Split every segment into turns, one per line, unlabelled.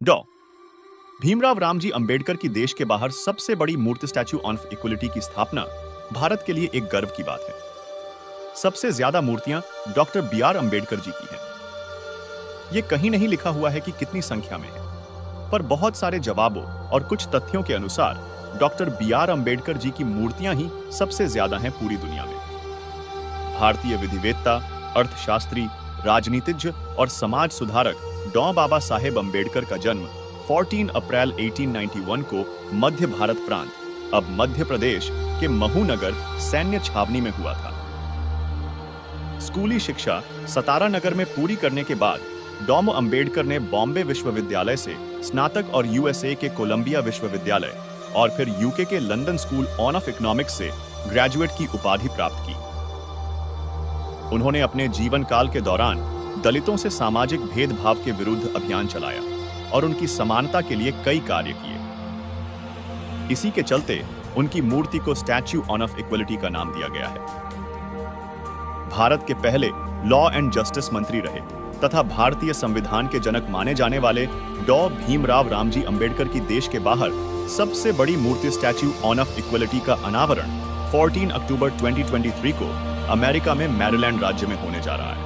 डॉ भीमराव रामजी अंबेडकर की देश के बाहर सबसे बड़ी मूर्ति स्टैच्यू ऑफ इक्वलिटी की स्थापना भारत के लिए एक गर्व की बात है। सबसे ज्यादा मूर्तियां doctor B are Ambedkar ji की हैं। ये कहीं नहीं लिखा हुआ है कि कितनी संख्या में है, पर बहुत सारे जवाबों और कुछ तथ्यों के अनुसार doctor B are Ambedkar ji की मूर्तियां ही सबसे ज्यादा हैं पूरी दुनिया में। भारतीय विधिवेत्ता, अर्थशास्त्री, राजनीतिज्ञ और समाज सुधारक डॉ बाबा साहेब अंबेडकर का जन्म 14 अप्रैल 1891 को मध्य भारत प्रांत, अब मध्य प्रदेश के महू नगर सैन्य छावनी में हुआ था। स्कूली शिक्षा सतारा नगर में पूरी करने के बाद डॉ अंबेडकर ने बॉम्बे विश्वविद्यालय से स्नातक और यूएसए के कोलंबिया विश्वविद्यालय और फिर यूके के लंदन स्कूल ऑफ इकोनॉमिक्स से ग्रेजुएट की उपाधि प्राप्त की। उन्होंने अपने जीवन काल के दौरान दलितों से सामाजिक भेदभाव के विरुद्ध अभियान चलाया और उनकी समानता के लिए कई कार्य किए। इसी के चलते उनकी मूर्ति को स्टैच्यू ऑफ इक्वलिटी का नाम दिया गया है। भारत के पहले लॉ एंड जस्टिस मंत्री रहे तथा भारतीय संविधान के जनक माने जाने वाले डॉ भीमराव रामजी अंबेडकर की देश के बाहर सबसे बड़ी मूर्ति स्टैच्यू ऑफ इक्वलिटी का अनावरण 14 अक्टूबर 2023 को अमेरिका में मैरीलैंड राज्य में होने जा रहा है।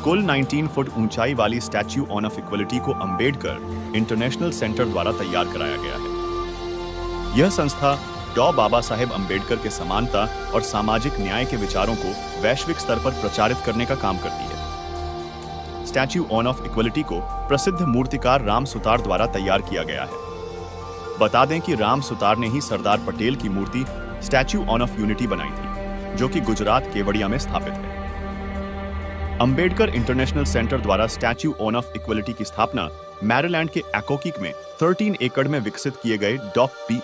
कुल 19 फुट ऊंचाई वाली स्टैच्यू ऑफ इक्वलिटी को अंबेडकर इंटरनेशनल सेंटर द्वारा तैयार कराया गया है। यह संस्था डॉ बाबा साहेब अंबेडकर के समानता और सामाजिक न्याय के विचारों को वैश्विक स्तर पर प्रचारित करने का काम करती है। स्टैच्यू ऑफ इक्वलिटी को प्रसिद्ध मूर्तिकार राम सुतार द्वारा तैयार किया गया है। बता दें कि राम सुतार ने ही सरदार पटेल की मूर्ति स्टैच्यू ऑफ यूनिटी बनाई थी, जो कि गुजरात केवड़िया में स्थापित है। अंबेडकर इंटरनेशनल सेंटर द्वारा स्टैच्यू ऑफ इक्वलिटी की स्थापना मैरीलैंड के एकोकिक में 13 एकड़ में विकसित किए गए डॉ बी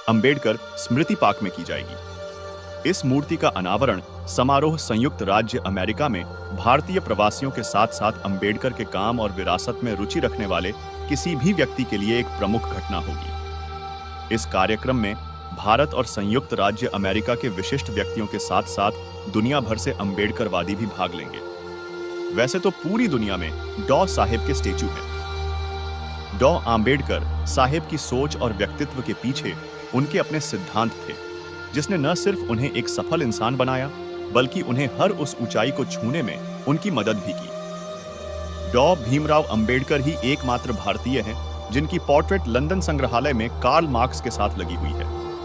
अंबेडकर स्मृति पार्क में की जाएगी। इस मूर्ति का अनावरण समारोह संयुक्त राज्य अमेरिका में भारतीय प्रवासियों के साथ साथ अंबेडकर के काम और विरासत में रुचि रखने वाले किसी भी व्यक्ति के लिए एक प्रमुख घटना होगी। इस कार्यक्रम में भारत और संयुक्त राज्य अमेरिका के विशिष्ट व्यक्तियों के साथ साथ दुनिया भर से अंबेडकरवादी भी भाग लेंगे। वैसे तो पूरी दुनिया में डॉ साहेब के स्टेच्यू हैं। डॉ अंबेडकर साहेब की सोच और व्यक्तित्व के पीछे उनके अपने सिद्धांत थे, जिसने न सिर्फ उन्हें एक सफल इंसान बनाया, बल्कि उन्हें हर उस ऊंचाई को छूने में उनकी मदद भी की। डॉ भीमराव अंबेडकर ही एकमात्र भारतीय हैं जिनकी पोर्ट्रेट लंदन संग्रहालय में कार्ल मार्क्स के साथ लगी हुई है।